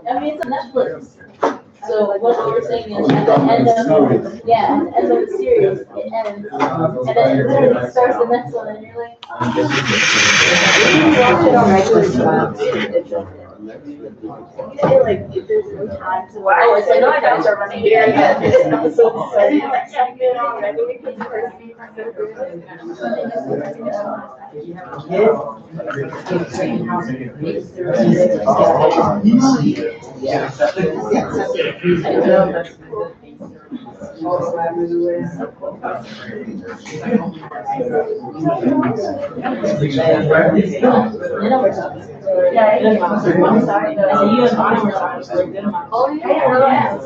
I mean, it's on Netflix. So what we were saying is at the end of, yeah, at the end of the series, it ends, and then it literally starts the next one, and you're like, oh. If you watch it on regular time, it's like if there's no time to watch. Oh, it's like, my guys are running here, Yeah, this episode is starting like 10 minutes already. I'm sorry. And you and Bonnie were talking for a good amount. Oh, yeah.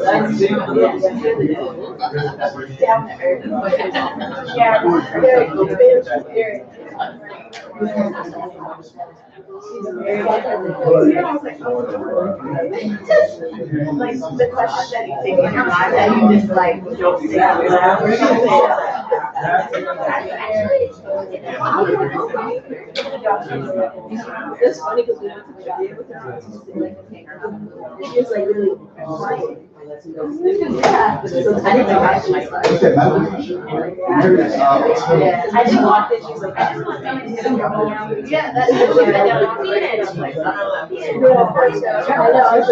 Like the question that you think in your mind that you just like don't say out loud. It's funny because we went to the guy with her. He was like really quiet. Yeah. So I didn't know I my I just walked in, she was like, I just want something to go. Yeah, that's what she said down on Phoenix. I'm like, I know, I was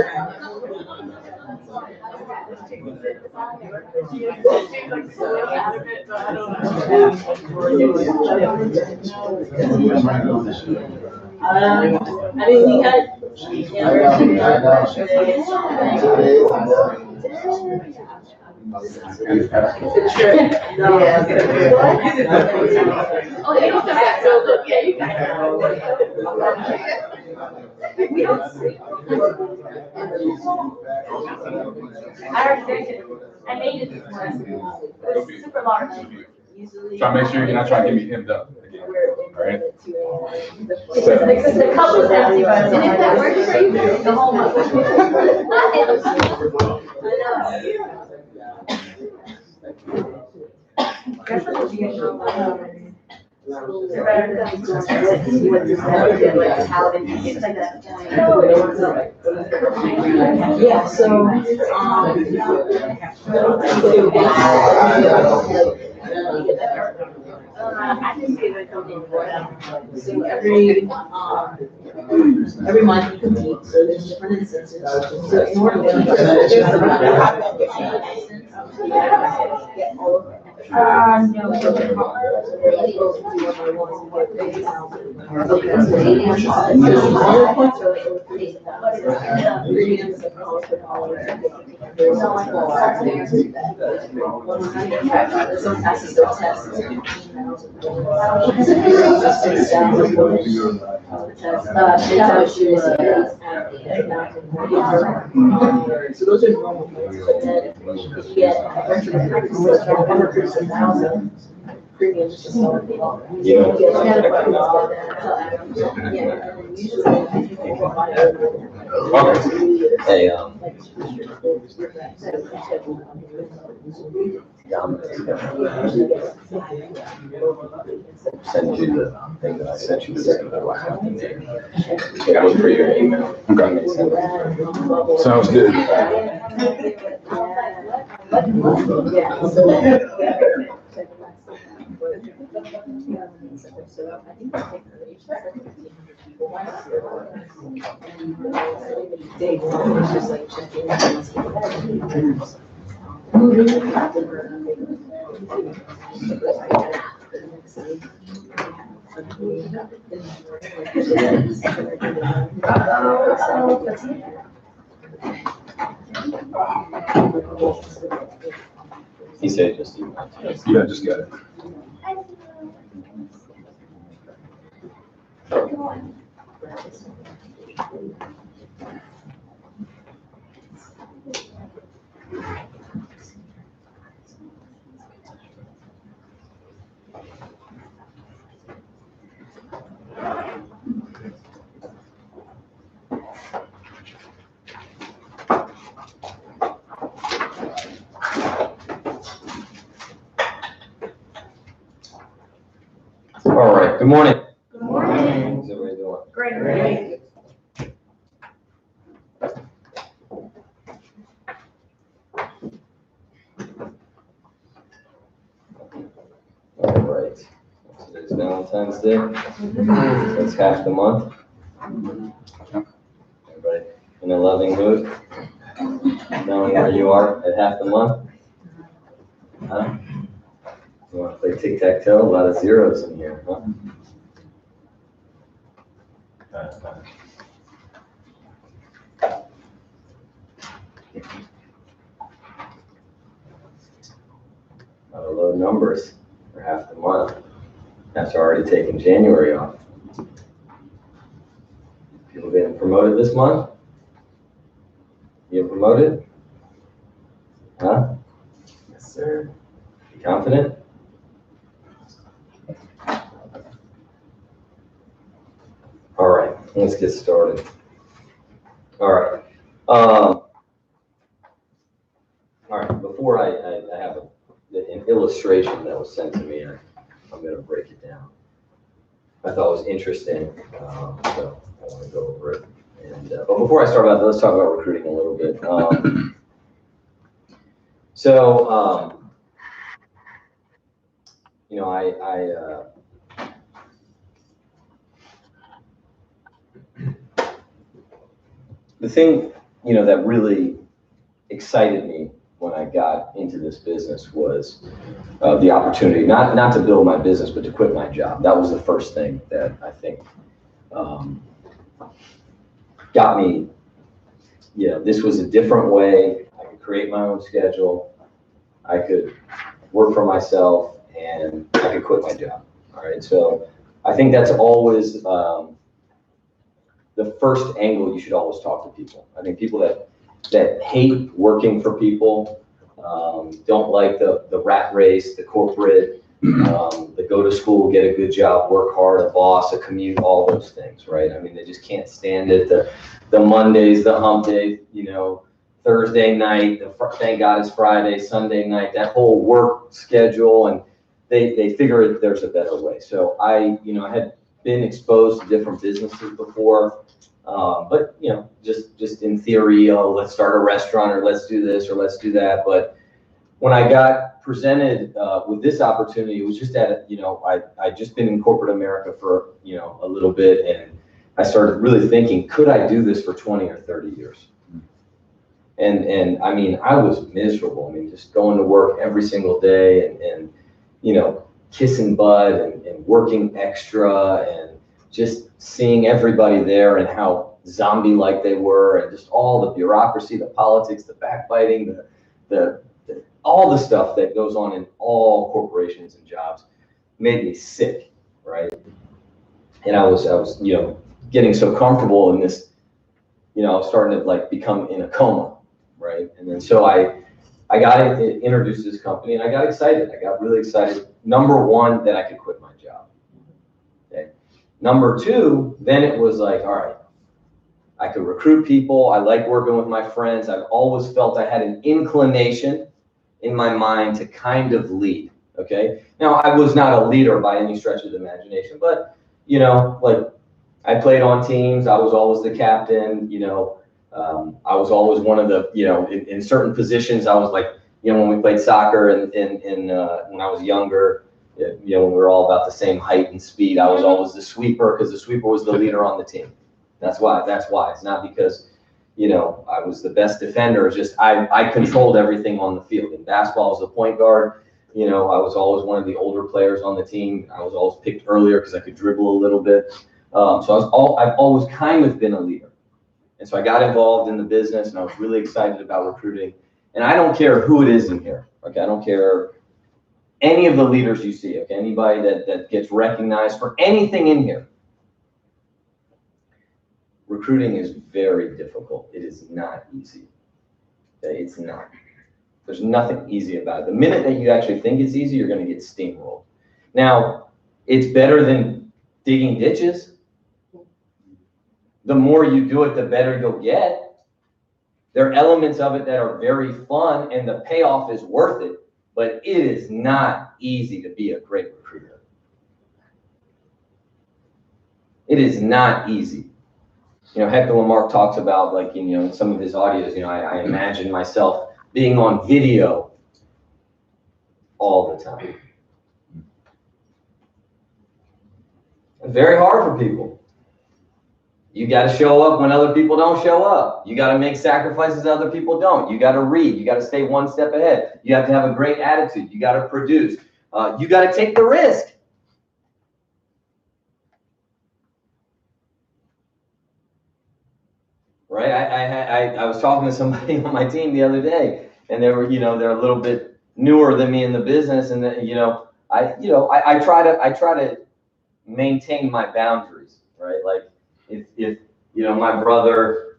I mean, we had, oh, you don't have to. Yeah, you got I already drank it. I made it this morning. It was super large. Try to make sure you're not trying to get me hemmed up again. All right. Because the cup was empty, and if that works for you, the whole month. yeah, so, I just gave it a couple for them. So every month you compete, so there's different instances. So in order to get all of it. No. Someone passes their test. So those are normal points, but then if you get premiums just Hey, send you the thing that I sent you today. That was for your email. Okay. Sounds good. He said just email. Yeah, just got it. All right, good morning. Good morning. How's everybody doing? Great. All right. Today's Valentine's Day. That's half the month. Everybody in a loving mood? Knowing where you are at half the month? Huh? You want to play tic-tac-toe? A lot of zeros in here, huh? A lot of low numbers for half the month. After already taking January off. People getting promoted this month? You get promoted? Huh? Yes, sir. You confident? All right, let's get started. All right. All right, before I have an illustration that was sent to me, I'm going to break it down. I thought it was interesting, so I want to go over it. And but before I start about, let's talk about recruiting a little bit. You know, the thing, you know, that really excited me when I got into this business was the opportunity, not to build my business, but to quit my job. That was the first thing that I think got me, you know, this was a different way. I could create my own schedule. I could work for myself and I could quit my job. All right. So I think that's always the first angle you should always talk to people. I think people that hate working for people, don't like the rat race, the corporate, the go to school, get a good job, work hard, a boss, a commute, all those things, right? I mean, they just can't stand it. The Mondays, the hump day, you know, Thursday night, thank God it's Friday, Sunday night, that whole work schedule, and they figure there's a better way. So I had been exposed to different businesses before, but you know, just in theory, oh, let's start a restaurant, or let's do this, or let's do that. But when I got presented with this opportunity, it was just I'd just been in corporate America for, you know, a little bit, and I started really thinking, could I do this for 20 or 30 years? And I mean, I was miserable. I mean, just going to work every single day and you know, kissing butt and working extra and just seeing everybody there and how zombie-like they were, and just all the bureaucracy, the politics, the backbiting, the all the stuff that goes on in all corporations and jobs made me sick, right? And I was, you know, getting so comfortable in this, you know, I was starting to like become in a coma, right? And then so I got introduced to this company and I got excited. I got really excited. Number one, that I could quit my job. Okay. Number two, then it was like, all right, I could recruit people. I like working with my friends. I've always felt I had an inclination in my mind to kind of lead. Okay. Now, I was not a leader by any stretch of the imagination, but, you know, like I played on teams. I was always the captain, you know. I was always one of the, you know, in certain positions, I was like, you know, when we played soccer and when I was younger, you know, when we were all about the same height and speed, I was always the sweeper, because the sweeper was the leader on the team. That's why. It's not because, you know, I was the best defender. It's just I controlled everything on the field. In basketball, I was the point guard. You know, I was always one of the older players on the team. I was always picked earlier because I could dribble a little bit. So I've always kind of been a leader. And so I got involved in the business, and I was really excited about recruiting. And I don't care who it is in here, okay? I don't care any of the leaders you see, okay? Anybody that gets recognized for anything in here. Recruiting is very difficult. It is not easy. Okay? It's not. There's nothing easy about it. The minute that you actually think it's easy, you're going to get steamrolled. Now, it's better than digging ditches. The more you do it, the better you'll get. There are elements of it that are very fun, and the payoff is worth it, but it is not easy to be a great recruiter. It is not easy. You know, Hector Lamarck talks about, like, you know, in some of his audios, you know, I imagine myself being on video all the time. Very hard for people. You got to show up when other people don't show up. You got to make sacrifices other people don't. You got to read. You got to stay one step ahead. You have to have a great attitude. You got to produce. You got to take the risk. Right? I was talking to somebody on my team the other day, and they were, you know, they're a little bit newer than me in the business, and you know, I try to maintain my boundaries, right? Like if you know, my brother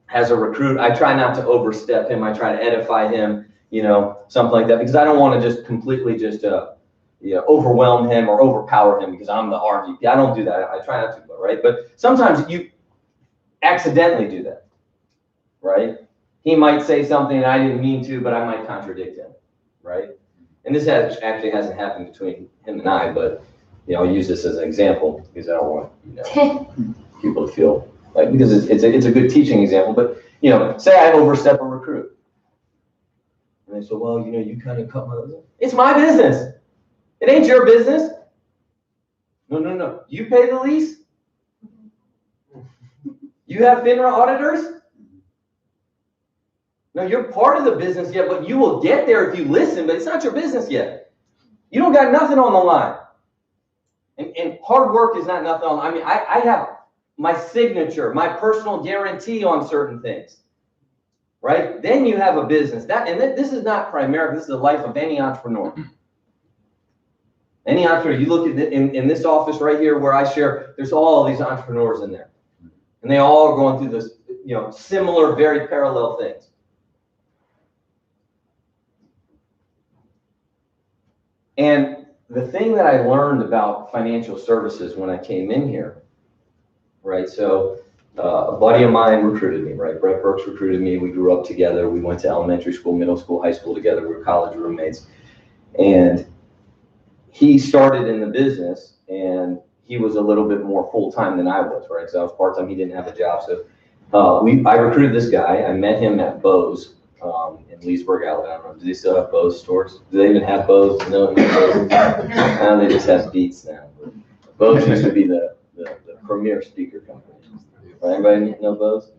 has a recruit, I try not to overstep him. I try to edify him, you know, something like that, because I don't want to just completely just you know, overwhelm him or overpower him because I'm the RVP. I don't do that. I try not to, right? But sometimes you accidentally do that, right? He might say something and I didn't mean to, but I might contradict him, right? And this actually hasn't happened between him and I, but you know, I'll use this as an example because I don't want, you know, people to feel like, because it's a good teaching example. But you know, say I overstep a recruit, and they say, well, you know, you kind of cut my business. It's my business. It ain't your business. No. You pay the lease. You have FINRA auditors? No, you're part of the business yet, but you will get there if you listen, but it's not your business yet. You don't got nothing on the line. And hard work is not nothing on, I mean, I have my signature, my personal guarantee on certain things, right? Then you have a business. This is not primarily, this is the life of any entrepreneur. Any entrepreneur, you look at in this office right here where I share, there's all these entrepreneurs in there. And they all are going through this, you know, similar, very parallel things. And the thing that I learned about financial services when I came in here, right? So a buddy of mine recruited me, right? Brett Brooks recruited me. We grew up together. We went to elementary school, middle school, high school together. We were college roommates. And he started in the business, and he was a little bit more full-time than I was, right? So I was part-time, he didn't have a job. So I recruited this guy. I met him at Bose in Leesburg, Alabama. Do they still have Bose stores? Do they even have Bose? No, now they just have Beats now. Bose used to be the premier speaker company. Right? Anybody know Bose?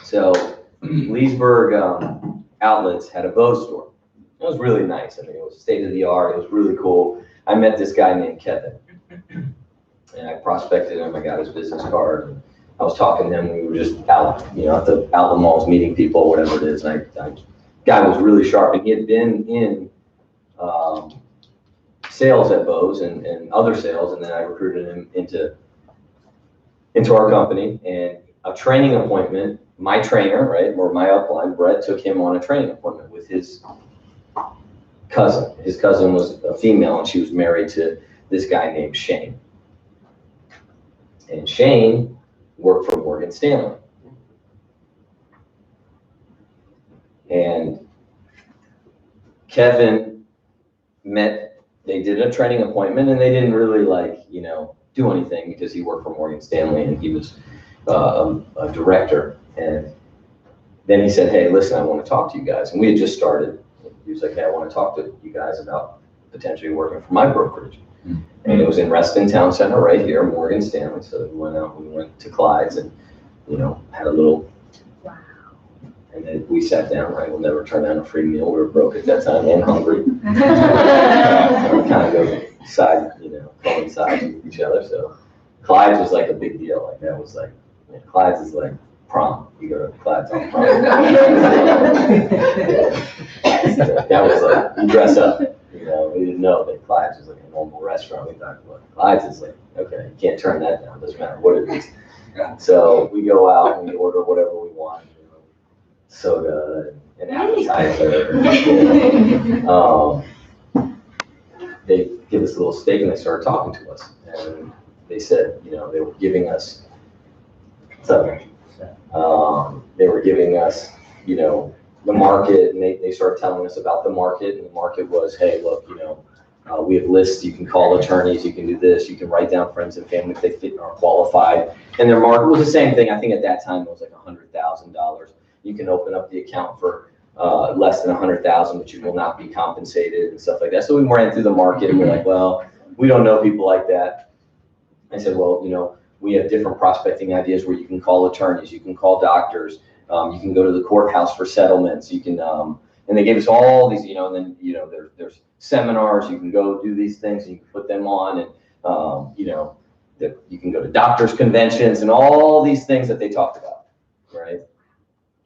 So Leesburg Outlets had a Bose store. It was really nice. I mean, it was state of the art. It was really cool. I met this guy named Kevin, and I prospected him. I got his business card. And I was talking to him. We were just out, you know, at the malls meeting people, whatever it is. And guy was really sharp, and he had been in sales at Bose and other sales, and then I recruited him into our company. And a training appointment, my trainer, right, or my upline, Brett, took him on a training appointment with his cousin. His cousin was a female, and she was married to this guy named Shane. And Shane worked for Morgan Stanley. And Kevin they did a training appointment, and they didn't really, like, you know, do anything because he worked for Morgan Stanley and he was a director. And then he said, hey, listen, I want to talk to you guys. And we had just started. He was like, hey, I want to talk to you guys about potentially working for my brokerage. Mm-hmm. And it was in Reston Town Center right here, Morgan Stanley. So we went to Clyde's and, you know, had a little, wow. And then we sat down, right? We'll never turn down a free meal. We were broke at that time and hungry. So we kind of go coincide with each other. So Clyde's was like a big deal. Like that was like, Clyde's is like prom. You go to Clyde's on prom. That was like, you dress up. You know, we didn't know that Clyde's was like a normal restaurant. We thought, well, Clyde's is like, okay, you can't turn that down. Doesn't matter what it is. So we go out and we order whatever we want. You know, soda and appetizer. They give us a little steak and they started talking to us. And they said, you know, they were giving us you know, the market, and they started telling us about the market, and the market was, hey, look, you know, We have lists, you can call attorneys, you can do this, you can write down friends and family if they fit and are qualified. And their market was the same thing. I think at that time it was like $100,000. You can open up the account for less than 100,000, but you will not be compensated and stuff like that. So we ran through the market and we're like, well, we don't know people like that. I said, well, you know, we have different prospecting ideas where you can call attorneys, you can call doctors, you can go to the courthouse for settlements, you can, and they gave us all these, you know, and then, you know, there's seminars, you can go do these things, and you can put them on, and, you know, that you can go to doctors' conventions and all these things that they talked about, right?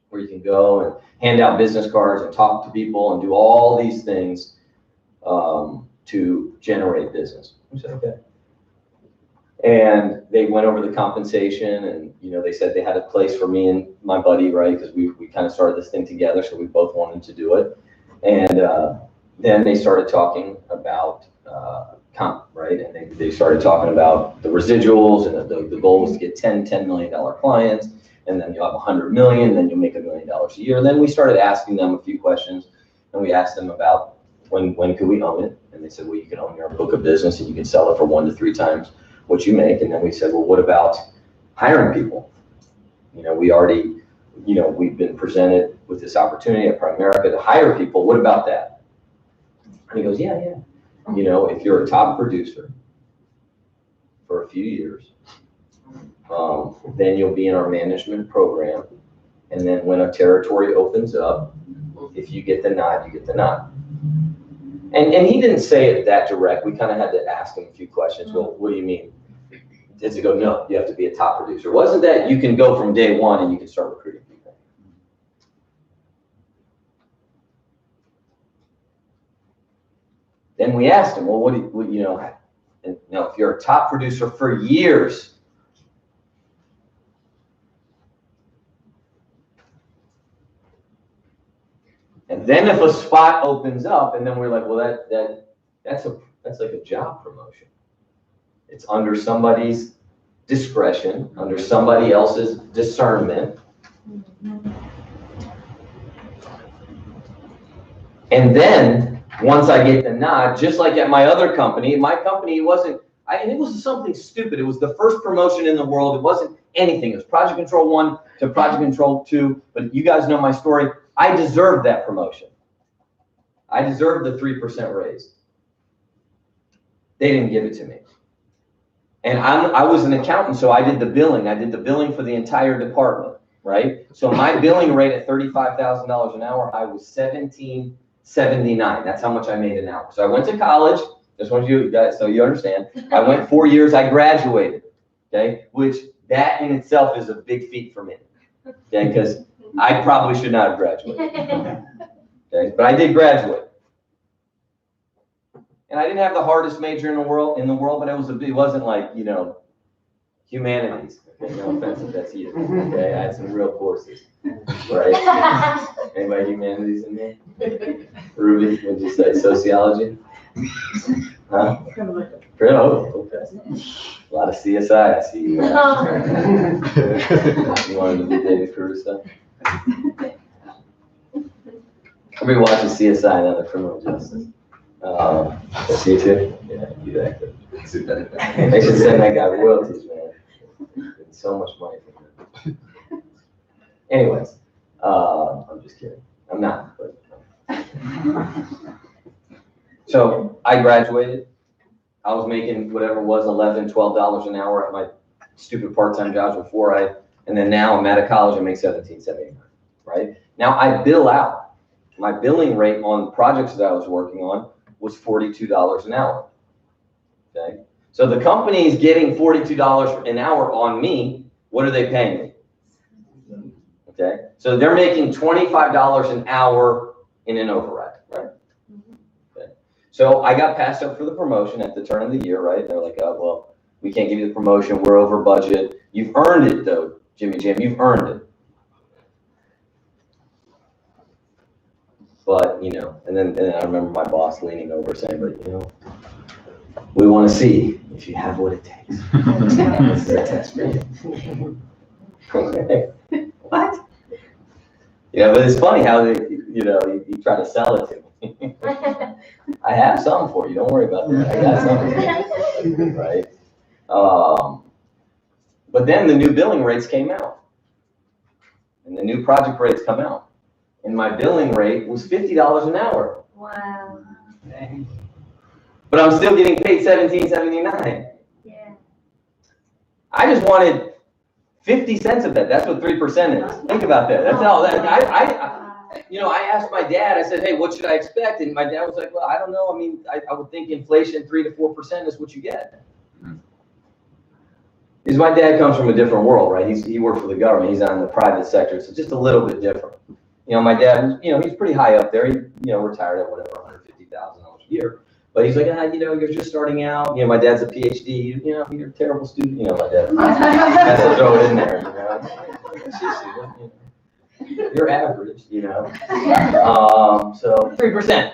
Where you can go and hand out business cards and talk to people and do all these things to generate business. I said, okay. And they went over the compensation, and, you know, they said they had a place for me and my buddy, right? Because we kind of started this thing together, so we both wanted to do it. And then they started talking about comp, right? And they started talking about the residuals, and the goal was to get $10 million clients, and then you'll have 100 million, then you'll make $1 million a year. And then we started asking them a few questions, and we asked them about when could we own it? And they said, well, you can own your book of business and you can sell it for 1 to 3 times what you make. And then we said, well, what about hiring people? You know, we already, you know, we've been presented with this opportunity at Primerica to hire people. What about that? And he goes, yeah. You know, if you're a top producer for a few years, then you'll be in our management program. And then when a territory opens up, if you get the nod, you get the nod. And he didn't say it that direct. We kind of had to ask him a few questions. Well, what do you mean? Did he go, no, you have to be a top producer. It wasn't that you can go from day one and you can start recruiting people. Then we asked him, well, what you know, and, you know, if you're a top producer for years, and then if a spot opens up, and then we're like, well, that's like a job promotion. It's under somebody's discretion, under somebody else's discernment. And then once I get the nod, just like at my other company, my company wasn't, and it was something stupid. It was the first promotion in the world. It wasn't anything. It was Project Control 1 to Project Control 2. But you guys know my story. I deserved that promotion. I deserved the 3% raise. They didn't give it to me. And I was an accountant, so I did the billing. I did the billing for the entire department, right? So my billing rate at $35,000 an hour, I was $17.79. That's how much I made an hour. So I went to college. Just want you guys, so you understand. I went 4 years. I graduated, okay? Which that in itself is a big feat for me, okay? Because I probably should not have graduated, okay? But I did graduate. And I didn't have the hardest major in the world, but it wasn't like, you know, humanities. Okay, no offense if that's you. Okay, I had some real courses, right? Anybody humanities in there? Ruby, would you say sociology? Huh? Oh, okay. A lot of CSI, I see you. You wanted to be David Caruso? I've been watching CSI and other criminal justice. That's you too? Yeah, you acted. They should send that guy royalties, man. So much money from him. Anyways, I'm just kidding. I'm not, but. So I graduated. I was making whatever it was, $11, $12 an hour at my stupid part-time jobs before and then now I'm out of college, I make $17.79, right? Now I bill out. My billing rate on projects that I was working on was $42 an hour, okay? So the company is getting $42 an hour on me. What are they paying me? Okay, so they're making $25 an hour in an override, right? Okay. So I got passed up for the promotion at the turn of the year, right? They're like, oh, well, we can't give you the promotion. We're over budget. You've earned it, though, Jimmy Jim. You've earned it. But, you know, and then I remember my boss leaning over saying, but, you know, we want to see if you have what it takes. This is a test for you. What? Yeah, but it's funny how they, you know, you try to sell it to me. I have some for you. Don't worry about that. I got some for you, right? But then the new billing rates came out, and the new project rates come out, and my billing rate was $50 an hour. Wow. But I'm still getting paid $17.79. Yeah. I just wanted 50 cents of that. That's what 3% is. Think about that. That's all that. I asked my dad, I said, hey, what should I expect? And my dad was like, well, I don't know. I mean, I would think inflation 3 to 4% is what you get. Because my dad comes from a different world, right? He worked for the government. He's on the private sector. So just a little bit different. My dad, he's pretty high up there. He, retired at whatever, $150,000 a year. But he's like, you're just starting out. My dad's a PhD. You're a terrible student. My dad has to throw it in there. You're average. So 3%.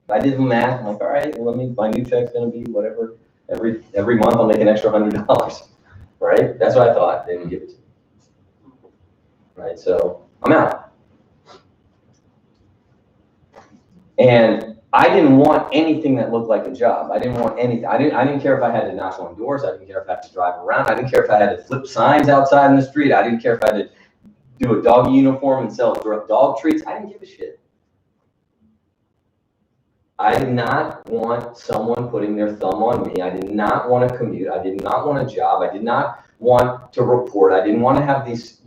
I did the math. I'm like, all right, well, my new check's gonna be whatever. Every month I'll make an extra $100. Right? That's what I thought. They would give it to me. Right? So I'm out. And I didn't want anything that looked like a job. I didn't want anything. I didn't care if I had to knock on doors. I didn't care if I had to drive around. I didn't care if I had to flip signs outside in the street. I didn't care if I had to do a doggy uniform and sell dog treats. I didn't give a shit. I did not want someone putting their thumb on me. I did not want to commute. I did not want a job. I did not want to report. I didn't want to have these,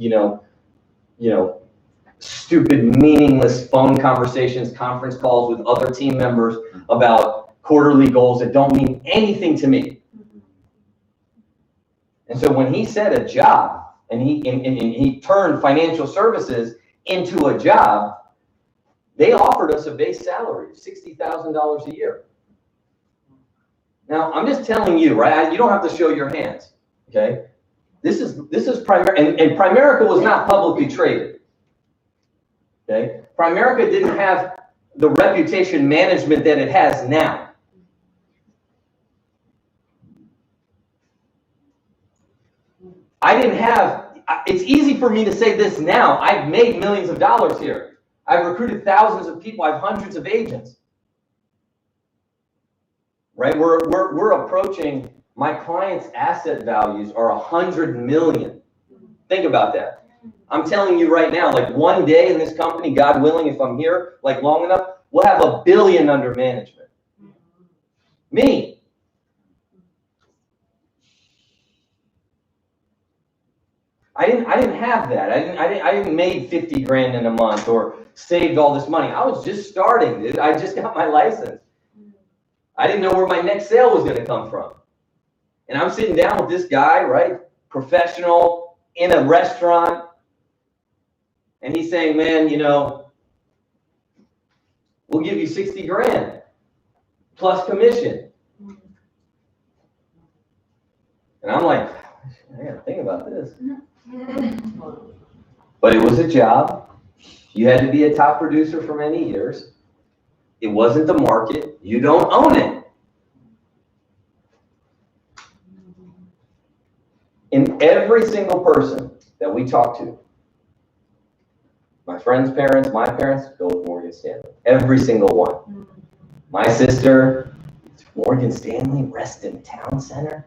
stupid, meaningless phone conversations, conference calls with other team members about quarterly goals that don't mean anything to me. And so when he said a job, and he turned financial services into a job, they offered us a base salary of $60,000 a year. Now, I'm just telling you, right? You don't have to show your hands, okay? This is Primerica, and Primerica was not publicly traded. Okay, Primerica didn't have the reputation management that it has now. I didn't have, it's easy for me to say this now. I've made millions of dollars here. I've recruited thousands of people. I have hundreds of agents. Right? We're approaching, my clients' asset values are 100 million. Think about that. I'm telling you right now, like one day in this company, God willing, if I'm here like long enough, we'll have $1 billion under management. Me. I didn't have that. I didn't made 50 grand in a month or saved all this money. I was just starting, dude. I just got my license. I didn't know where my next sale was going to come from. And I'm sitting down with this guy, right? Professional in a restaurant. And he's saying, man, we'll give you 60 grand plus commission. And I'm like, I gotta think about this. But it was a job. You had to be a top producer for many years. It wasn't the market. You don't own it. And every single person that we talk to, my friends' parents, my parents, go with Morgan Stanley. Every single one. My sister, Morgan Stanley, Reston Town Center.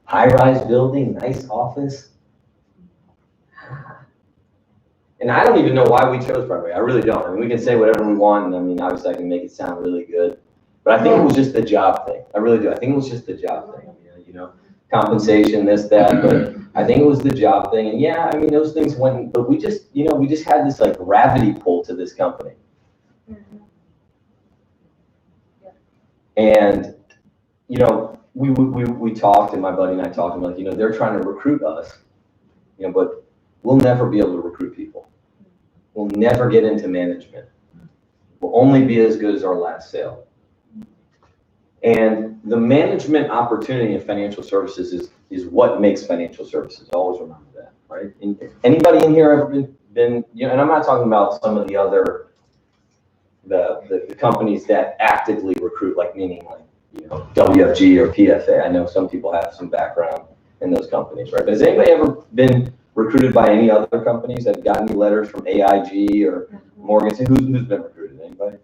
High-rise building, nice office. And I don't even know why we chose Primerica. I really don't. I mean, we can say whatever we want, and I mean, obviously I can make it sound really good. But I think it was just the job thing. I really do. I think it was just the job thing. Compensation, this, that, but I think it was the job thing. And yeah, I mean, those things went, but we just had this like gravity pull to this company. And, we talked, and my buddy and I talked, and like, they're trying to recruit us, but we'll never be able to recruit people. We'll never get into management. We'll only be as good as our last sale. And the management opportunity in financial services is what makes financial services. Always remember that, right? And anybody in here ever been and I'm not talking about some of the other, the companies that actively recruit, like meaning like, WFG or PFA. I know some people have some background in those companies, right? But has anybody ever been recruited by any other companies? Have you gotten any letters from AIG or Morgan Stanley? Who's been recruited? Anybody?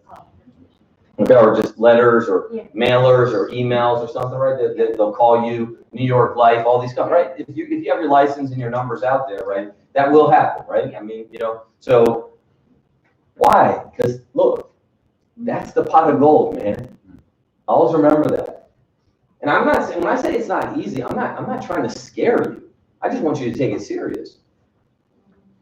Okay, or just letters or mailers or emails or something, right? They'll call you, New York Life, all these stuff, right? If you have your license and your numbers out there, right, that will happen, right? I mean, so why? Because look, that's the pot of gold, man. Always remember that. And I'm not saying, when I say it's not easy, I'm not trying to scare you. I just want you to take it serious.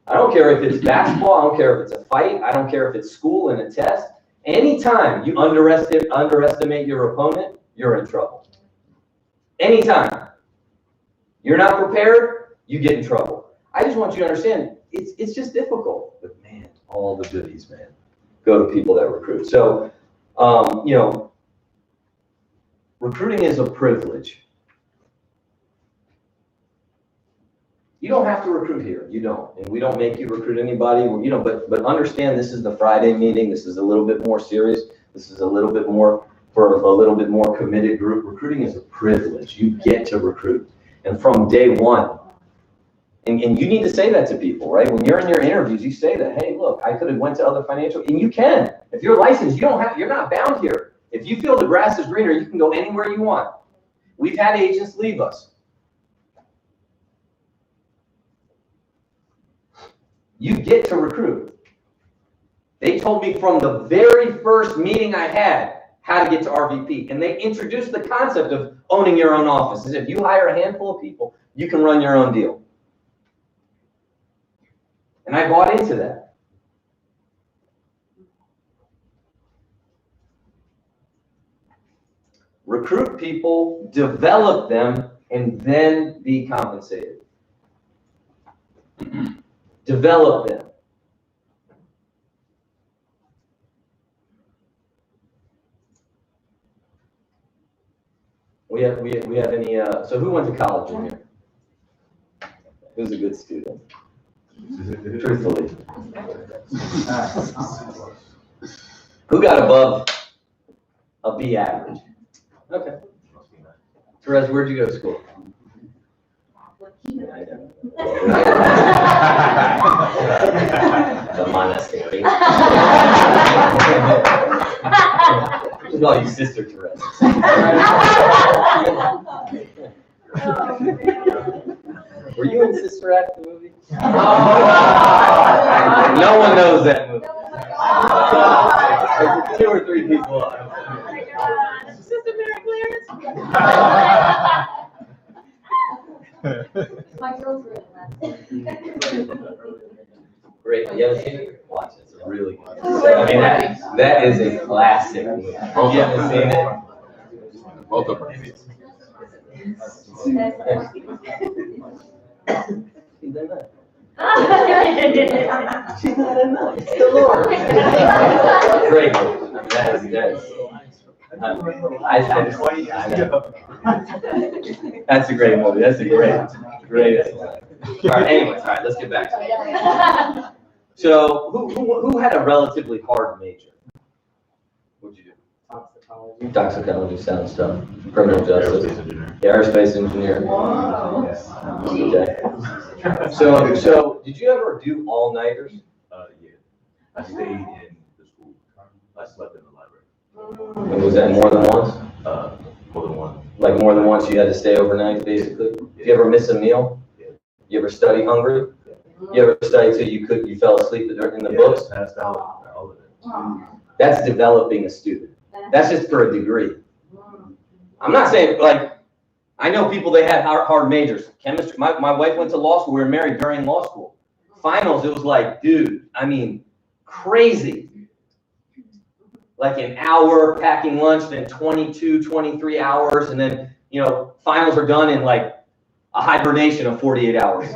I don't care if it's basketball, I don't care if it's a fight, I don't care if it's school and a test. Anytime you underestimate your opponent, you're in trouble. Anytime you're not prepared, you get in trouble. I just want you to understand, it's just difficult. But man, all the goodies, man, go to people that recruit. So, recruiting is a privilege. You don't have to recruit here. You don't. And we don't make you recruit anybody, but understand this is the Friday meeting. This is a little bit more serious. This is a little bit more for a little bit more committed group. Recruiting is a privilege. You get to recruit. And from day one, and you need to say that to people, right? When you're in your interviews, you say that, hey, look, I could have went to other financial, and you can. If you're licensed, you're not bound here. If you feel the grass is greener, you can go anywhere you want. We've had agents leave us. You get to recruit. They told me from the very first meeting I had how to get to RVP. And they introduced the concept of owning your own office. As if you hire a handful of people, you can run your own deal. And I bought into that. Recruit people, develop them, and then be compensated. Develop them. We have any, so who went to college in here? Who's a good student? Truthfully. Who got above a B average? Okay. Therese, where'd you go to school? The monastery. All you sister Therese. Were you in Sister Act, the movie? No one knows that movie. There's 2 or 3 people. Sister Mary Clarence. My girls were in that. Great. You haven't seen it? Watch it. It's really good. I mean, that is a classic movie. You haven't seen it? Both of them. She's a nut. She's not a nut. It's the Lord. Great. I mean, that's a great movie. That's a great. All right, let's get back to it. So, who had a relatively hard major? What'd you do? Toxicology sounds tough. Criminal justice. Aerospace engineer. Okay. So did you ever do all-nighters? Yeah. I stayed in the school. I slept in the library. And was that more than once? More than one. Like more than once you had to stay overnight, basically? Did you ever miss a meal? Yeah. You ever study hungry? You ever study till you fell asleep in the books? Passed out, all of it. That's developing a student. That's just for a degree. I'm not saying, like, I know people, they had hard majors. Chemistry, my wife went to law school. We were married during law school. Finals, it was like, dude, I mean, crazy. Like an hour packing lunch, then 22, 23 hours, and then, finals are done in like a hibernation of 48 hours.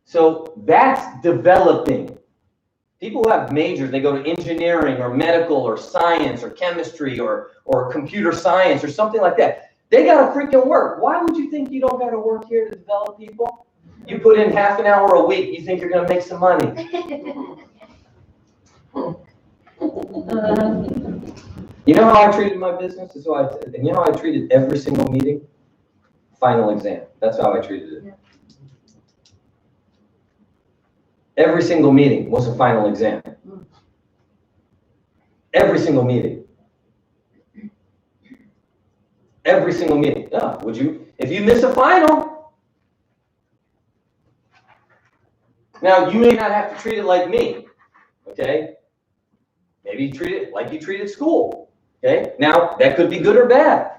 So that's developing. People who have majors, they go to engineering or medical or science or chemistry or computer science or something like that. They got to freaking work. Why would you think you don't got to work here to develop people? You put in half an hour a week, you think you're going to make some money. You know how I treated my business? And you know how I treated every single meeting? final exam. That's how I treated it. Every single meeting was a final exam. Every single meeting. Every single meeting. Yeah, would you, if you miss a final, now you may not have to treat it like me, okay? Maybe you treat it like you treated school, okay? Now, that could be good or bad.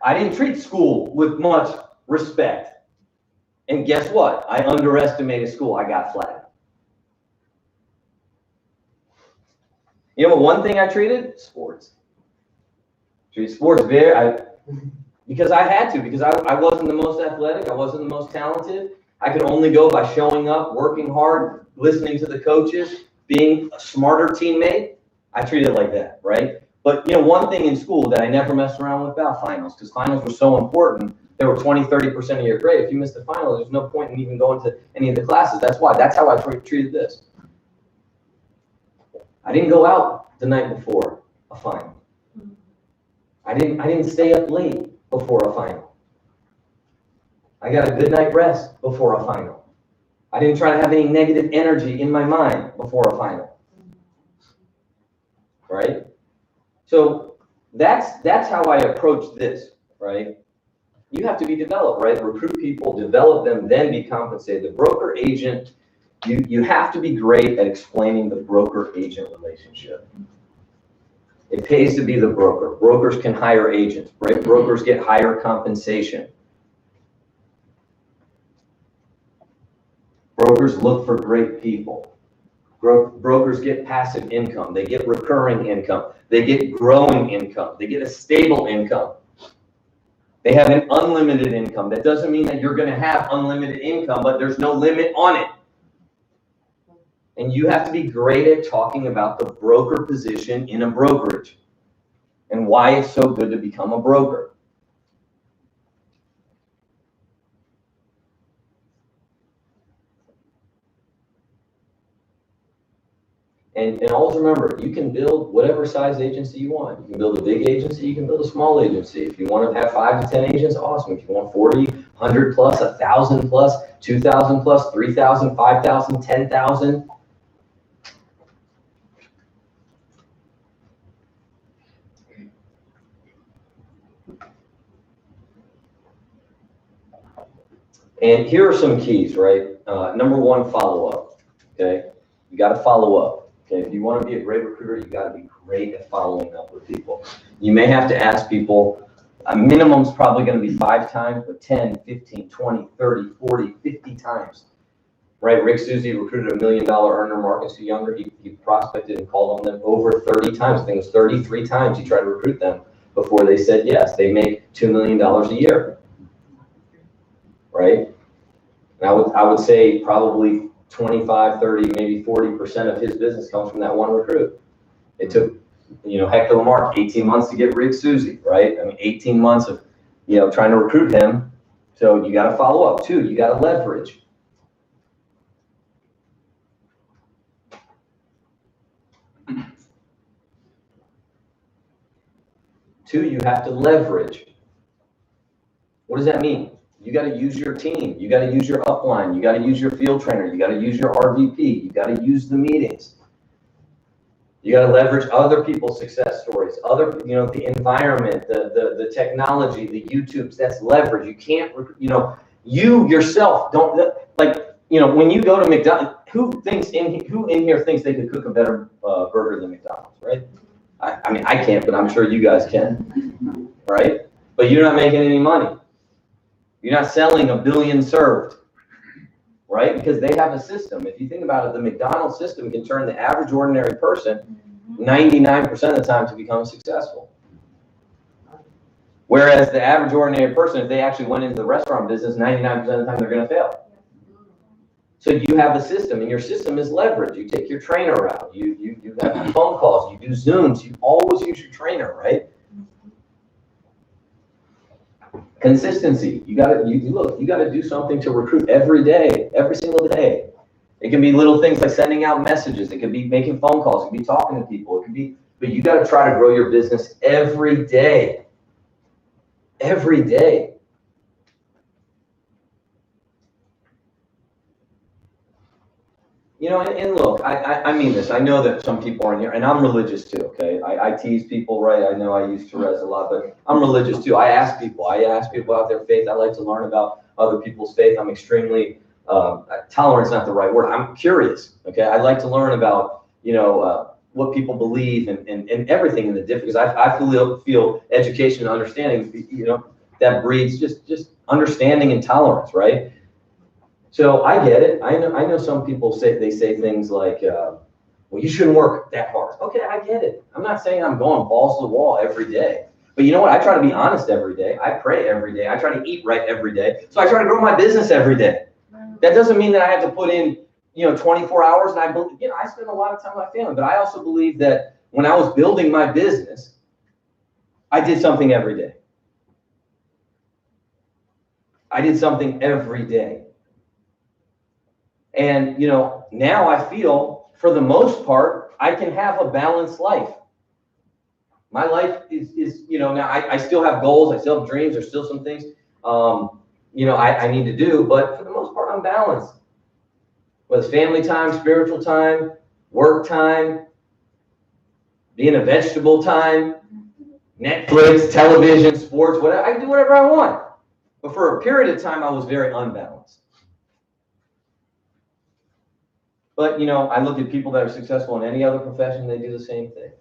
I didn't treat school with much respect. And guess what? I underestimated school. I got flattened. You know what one thing I treated? Sports. Treated sports because I had to, because I wasn't the most athletic, I wasn't the most talented. I could only go by showing up, working hard, listening to the coaches, being a smarter teammate. I treated it like that, right? But you know, one thing in school that I never messed around with about finals, because finals were so important. They were 20-30% of your grade. If you missed the final, there's no point in even going to any of the classes. That's why. That's how I treated this. I didn't go out the night before a final. I didn't stay up late before a final. I got a good night rest before a final. I didn't try to have any negative energy in my mind before a final. Right? So that's how I approach this, right? You have to be developed, right? Recruit people, develop them, then be compensated. The broker agent, you have to be great at explaining the broker agent relationship. It pays to be the broker. Brokers can hire agents, right? Brokers get higher compensation. Brokers look for great people. Brokers get passive income. They get recurring income. They get growing income. They get a stable income. They have an unlimited income. That doesn't mean that you're going to have unlimited income, but there's no limit on it. And you have to be great at talking about the broker position in a brokerage and why it's so good to become a broker. And always remember, you can build whatever size agency you want. You can build a big agency, you can build a small agency. If you want to have 5 to 10 agents, awesome. If you want 40, 100 plus, 1,000 plus, 2,000 plus, 3,000, 5,000, 10,000. And here are some keys, right? Number one, follow up, okay? You got to follow up. Okay, if you want to be a great recruiter, you got to be great at following up with people. You may have to ask people, a minimum is probably going to be 5 times, but 10, 15, 20, 30, 40, 50 times. Right? Rick Susie recruited $1 million earner Marcus who younger. He prospected and called on them over 30 times. I think it was 33 times he tried to recruit them before they said yes. They make $2 million a year. Right? And I would say probably 25, 30, maybe 40% of his business comes from that one recruit. It took, Hector Lamarck 18 months to get Rick Susie, right? I mean, 18 months of, trying to recruit him. So you got to follow up. 2, you got to leverage. You have to leverage. What does that mean? You got to use your team. You got to use your upline. You got to use your field trainer. You got to use your RVP. You got to use the meetings. You got to leverage other people's success stories, the environment, the technology, the YouTubes. That's leverage. You can't, you yourself don't when you go to McDonald's. Who in here thinks they could cook a better burger than McDonald's, right? I mean, I can't, but I'm sure you guys can, right? But you're not making any money. You're not selling 1 billion served, right? Because they have a system. If you think about it, the McDonald's system can turn the average ordinary person 99% of the time to become successful. Whereas the average ordinary person, if they actually went into the restaurant business, 99% of the time they're going to fail. So you have a system, and your system is leverage. You take your trainer out. You have phone calls. You do Zooms. You always use your trainer, right? Consistency. You got to do something to recruit every day, every single day. It can be little things like sending out messages. It could be making phone calls. It could be talking to people. It could be, but you got to try to grow your business every day. every day. You know, and look, I mean this. I know that some people are in here, and I'm religious too, okay? I tease people, right? I know I use Therese a lot, but I'm religious too. I ask people about their faith. I like to learn about other people's faith. I'm extremely, tolerance is not the right word. I'm curious, okay? I like to learn about, you know, what people believe and everything in the different, because I feel education and understanding, you know, that breeds just understanding and tolerance, right? So I get it. I know some people say things like, well, you shouldn't work that hard. Okay, I get it. I'm not saying I'm going balls to the wall every day. But you know what? I try to be honest every day. I pray every day. I try to eat right every day. So I try to grow my business every day. That doesn't mean that I have to put in, you know, 24 hours. And I spend a lot of time with my family. But I also believe that when I was building my business, I did something every day. I did something every day. And, you know, now I feel, for the most part, I can have a balanced life. My life is you know, now I still have goals, I still have dreams, there's still some things, you know, I need to do, but for the most part, I'm balanced. Whether it's family time, spiritual time, work time, being a vegetable time, Netflix, television, sports, whatever, I can do whatever I want. But for a period of time, I was very unbalanced. But, you know, I look at people that are successful in any other profession, they do the same thing,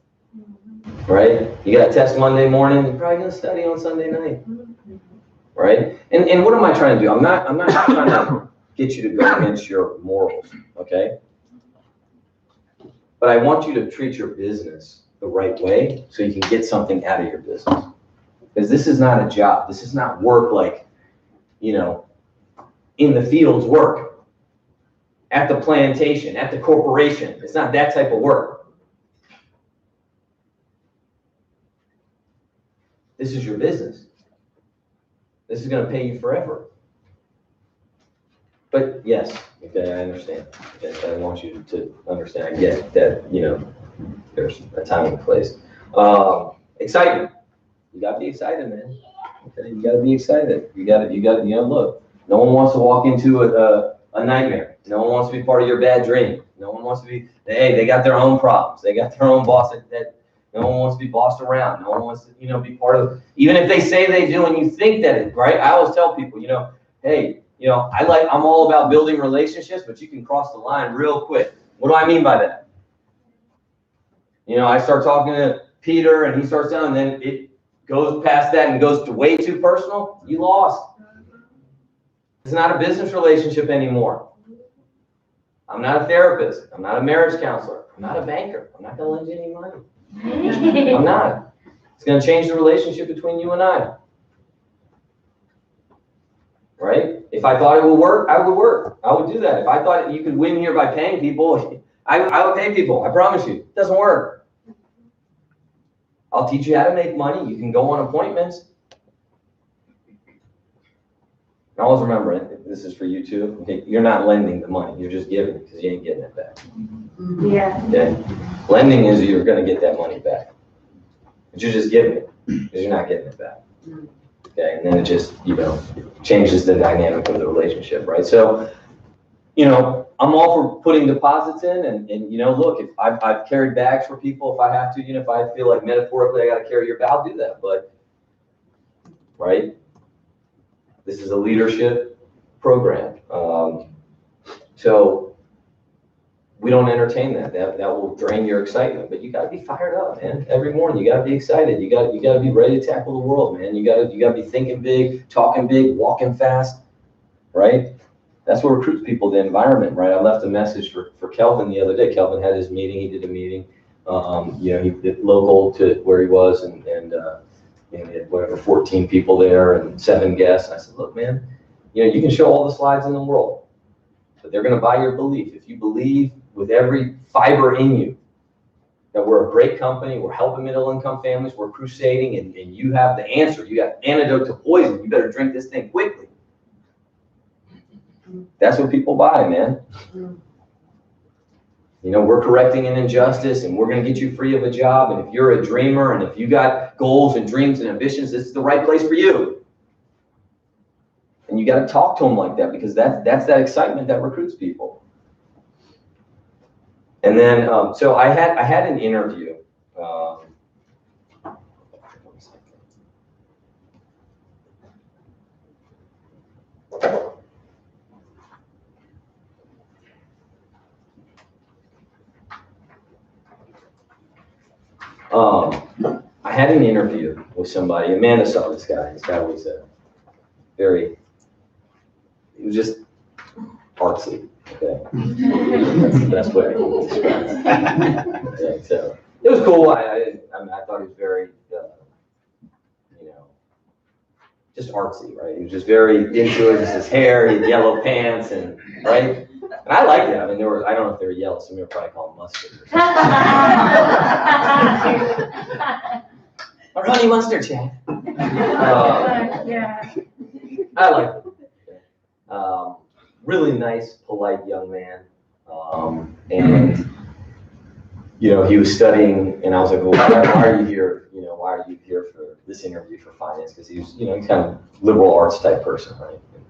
right? You got a test Monday morning, you're probably going to study on Sunday night, right? And what am I trying to do? I'm not trying to get you to go against your morals, okay? But I want you to treat your business the right way so you can get something out of your business. Because this is not a job. This is not work like, you know, in the fields work. At the plantation, at the corporation. It's not that type of work. This is your business. This is going to pay you forever. But yes, okay, I understand. Okay, I want you to understand. I get that, you know, there's a time and a place. Excitement. You got to be excited, man. Okay, you got to be excited. You got to, you know, look, no one wants to walk into a nightmare. No one wants to be part of your bad dream. No one wants to be, hey, they got their own problems. They got their own boss that no one wants to be bossed around. No one wants to, you know, be part of, even if they say they do and you think that it, right? I always tell people, you know, hey, you know, I'm all about building relationships, but you can cross the line real quick. What do I mean by that? You know, I start talking to Peter and he starts down and then it goes past that and goes to way too personal. You lost. It's not a business relationship anymore. I'm not a therapist. I'm not a marriage counselor. I'm not a banker. I'm not going to lend you any money. I'm not. It's going to change the relationship between you and I. Right? If I thought it would work, I would work. I would do that. If I thought you could win here by paying people, I would pay people. I promise you. It doesn't work. I'll teach you how to make money. You can go on appointments. Always remember, this is for you too. Okay, you're not lending the money. You're just giving it because you ain't getting it back. Yeah. Okay? Lending is you're going to get that money back. But you're just giving it because you're not getting it back. Okay? And then it just, you know, changes the dynamic of the relationship, right? So, you know, I'm all for putting deposits in and you know, look, if I've carried bags for people, if I have to, you know, if I feel like metaphorically I got to carry your bag, I'll do that. But, right? This is a leadership program. So we don't entertain that. That will drain your excitement, but you got to be fired up, man. Every morning you got to be excited. You got to be ready to tackle the world, man. You got to be thinking big, talking big, walking fast, right? That's what recruits people, the environment, right? I left a message for Kelvin the other day. Kelvin had his meeting. He did a meeting, you know, he did local to where he was and he had whatever, 14 people there and 7 guests. I said, look, man, you know, you can show all the slides in the world, but they're going to buy your belief. If you believe with every fiber in you that we're a great company, we're helping middle-income families, we're crusading, and you have the answer. You got antidote to poison. You better drink this thing quickly. That's what people buy, man. You know, we're correcting an injustice and we're going to get you free of a job. And if you're a dreamer and if you got goals and dreams and ambitions, this is the right place for you. And you got to talk to them like that, because that's that excitement that recruits people. And then, so I had an interview. I had an interview with somebody. Amanda saw this guy. This guy was he was just artsy. Okay, that's the best way I can describe it. Yeah, so it was cool. I mean, I thought he was very, you know, just artsy, right? He was just very into it. Just his hair, he had yellow pants, and right. And I liked it. I mean, I don't know if they were yellow. Some people probably call them mustard or something. Or honey mustard, Chad. Yeah. I liked it. Really nice, polite young man. And, you know, he was studying, and I was like, well, why are you here? You know, why are you here for this interview for finance? Because he was, you know, he's kind of liberal arts type person, right? And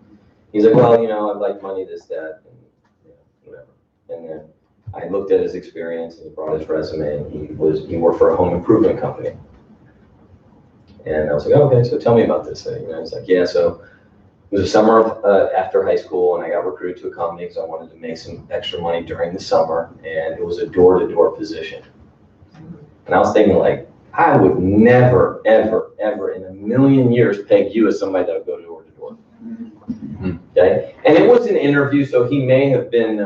he's like, well, you know, I'd like money, this, that, and, you know, whatever. And then I looked at his experience, and he brought his resume, and he worked for a home improvement company. And I was like, oh, okay, so tell me about this. And, you know, he's like, yeah, so it was a summer after high school, and I got recruited to a company because I wanted to make some extra money during the summer, and it was a door-to-door position. And I was thinking, like, I would never, ever, ever in a million years peg you as somebody that would go door-to-door. Okay? And it was an interview, so he may have been,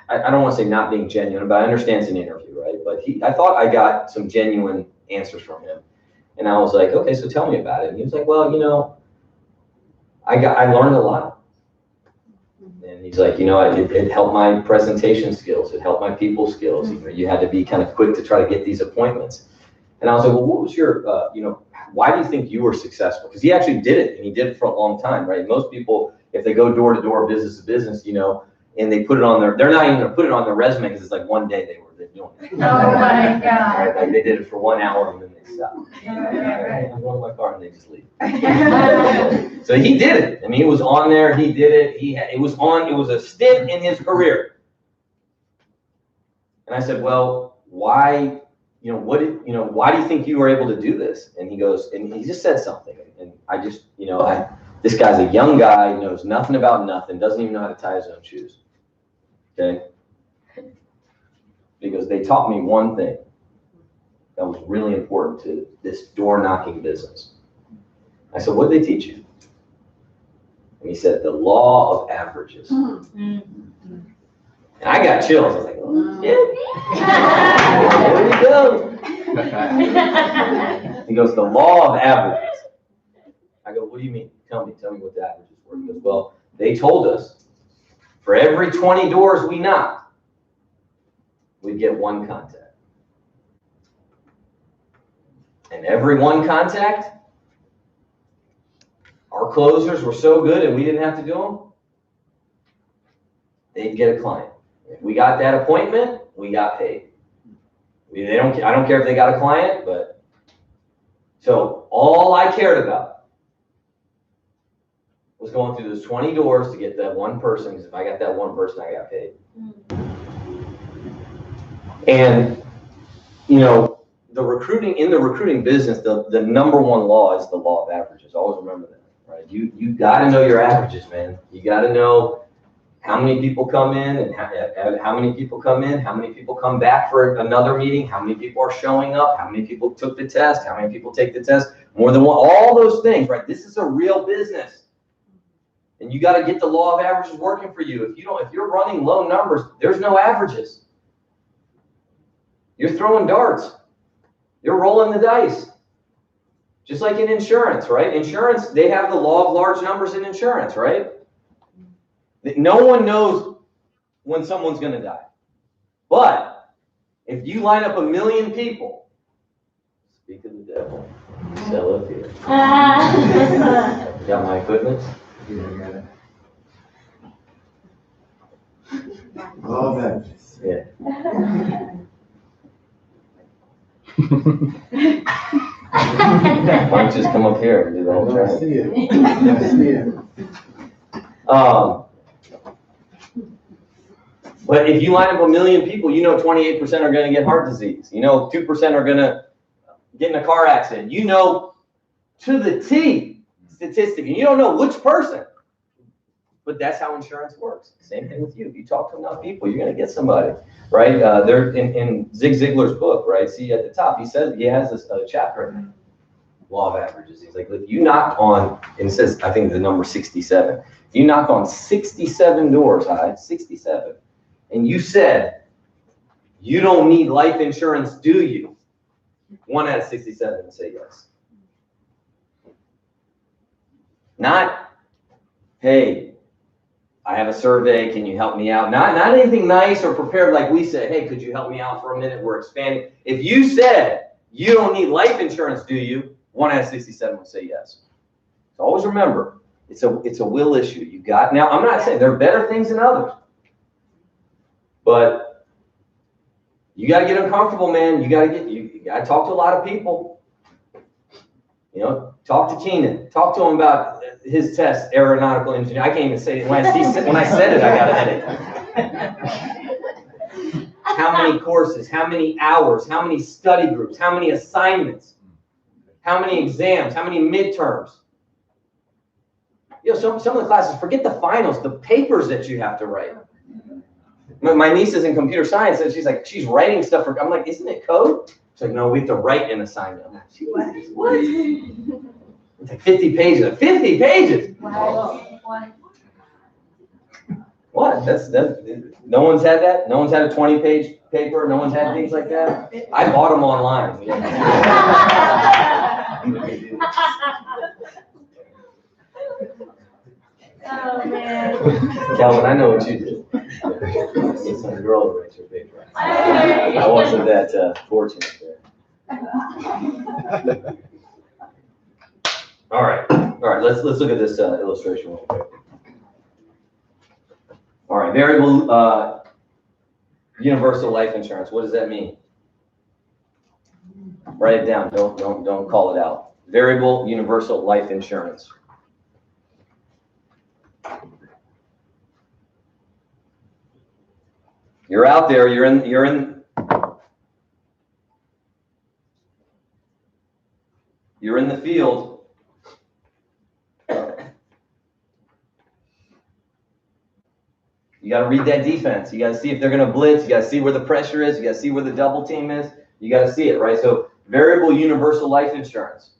I don't want to say not being genuine, but I understand it's an interview, right? But I thought I got some genuine answers from him. And I was like, okay, so tell me about it. And he was like, well, you know, I learned a lot. And he's like, you know, it helped my presentation skills. It helped my people skills. You know, you had to be kind of quick to try to get these appointments. And I was like, well, what was your, you know, why do you think you were successful? Because he actually did it, and he did it for a long time, right? Most people, if they go door to door, business to business, you know, and they put it on they're not even going to put it on their resume because it's like one day they were doing it. Oh my God. Right? Like they did it for 1 hour and then they stopped. I'm going to my car and they just leave. So he did it. I mean, he was on there. He did it. It was a stint in his career. And I said, well, why, you know, why do you think you were able to do this? And he goes, and he just said something. And I just, you know, this guy's a young guy, knows nothing about nothing, doesn't even know how to tie his own shoes. Okay? Because they taught me one thing that was really important to this door knocking business. I said, what did they teach you? And he said, the law of averages. And I got chills. I was like, oh, yeah. There you go. He goes, the law of averages. I go, what do you mean? Tell me what the averages were. He goes, well, they told us for every 20 doors we knocked, we'd get one contact. And every one contact, our closers were so good and we didn't have to do them, they'd get a client. If we got that appointment, we got paid. I don't care if they got a client, but so all I cared about was going through those 20 doors to get that one person, because if I got that one person, I got paid. And, you know, in the recruiting business, the number one law is the law of averages. Always remember that, right? You got to know your averages, man. You got to know how many people come in and how many people come in, how many people come back for another meeting, how many people are showing up, how many people took the test, how many people take the test, more than one, all those things, right? This is a real business. And you got to get the law of averages working for you. If you're running low numbers, there's no averages. You're throwing darts. You're rolling the dice. Just like in insurance, right? Insurance, they have the law of large numbers in insurance, right? No one knows when someone's going to die. But if you line up 1 million people, speak of the devil, sell it here. Got my equipment? All that. Yeah. Why don't you just come up here and do the whole I training? see it. I see it. But if you line up 1 million people, you know 28% are gonna get heart disease. You know 2% are gonna get in a car accident. You know to the T statistic, and you don't know which person. But that's how insurance works. Same thing with you. If you talk to enough people, you're gonna get somebody, right? There in Zig Ziglar's book, right? See at the top, he says he has this chapter in Law of Averages. He's like, look, you knock on, and it says, I think the number 67. If you knock on 67 doors high, 67, and you said, you don't need life insurance, do you? 1 out of 67 will say yes. Not, hey, I have a survey, can you help me out? Not anything nice or prepared like we said, hey, could you help me out for a minute? We're expanding. If you said, you don't need life insurance, do you? 1 out of 67 will say yes. So always remember, it's a will issue. You got, now I'm not saying there are better things than others, but you got to get uncomfortable, man. You got to talk to a lot of people. You know, talk to Keenan. Talk to him about his test, aeronautical engineering. I can't even say it. When I said it, I got a headache. How many courses? How many hours? How many study groups? How many assignments? How many exams? How many midterms? You know, some of the classes, forget the finals, the papers that you have to write. My niece is in computer science, and she's like, she's writing stuff for, I'm like, isn't it code? She's like, no, we have to write an assignment. I'm like, what? It's like 50 pages. 50 pages! Wow. What? That's no one's had that? No one's had a 20-page paper? No one's had things like that? I bought them online. Oh, man. Calvin, I know what you did. Get some girl to write your paper. I wasn't that fortunate there. All right. Let's look at this illustration real quick. All right, variable universal life insurance. What does that mean? Write it down. Don't call it out. Variable universal life insurance. You're out there. You're in the field. You got to read that defense. You got to see if they're going to blitz. You got to see where the pressure is. You got to see where the double team is. You got to see it, right? So variable universal life insurance.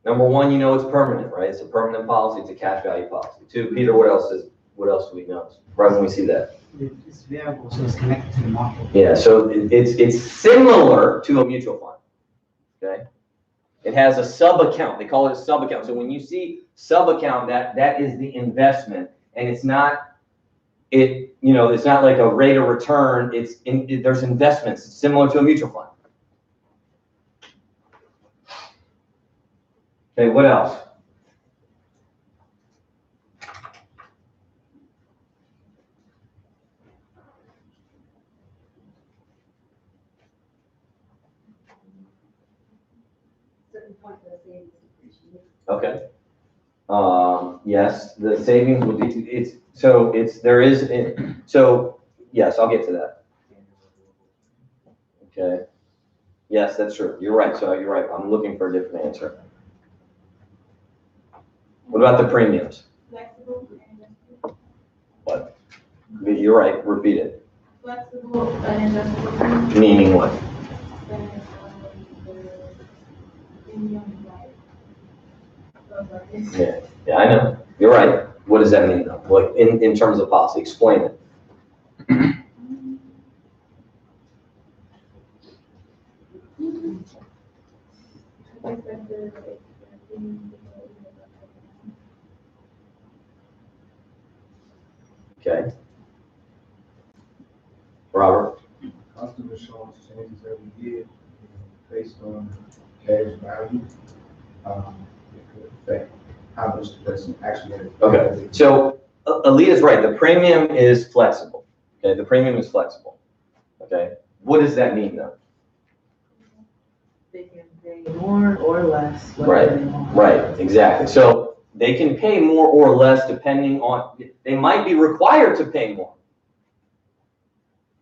Number one, you know it's permanent, right? It's a permanent policy. It's a cash value policy. 2, Peter, what else do we know? Right when we see that. It's variable, so it's connected to the market. Yeah, so it's similar to a mutual fund. Okay. It has a sub-account. They call it a sub-account. So when you see sub-account, that is the investment. And it's not it's not like a rate of return. There's investments. It's similar to a mutual fund. Okay, what else? Okay. Yes, the savings will be, yes, I'll get to that. Okay. Yes, that's true. You're right. So you're right. I'm looking for a different answer. What about the premiums? Flexible. What? You're right. Repeat it. Flexible and adjustable. Meaning what? Yeah, I know. You're right. What does that mean though? Like in terms of policy, explain it. Okay. Robert? Cost of insurance changes every year based on cash value. It could affect how much the person actually has. Okay. So Aaliyah's right, the premium is flexible, okay? The premium is flexible, okay? What does that mean though? They can pay more or less. Right, whatever they want. right, exactly. So they can pay more or less depending on, they might be required to pay more.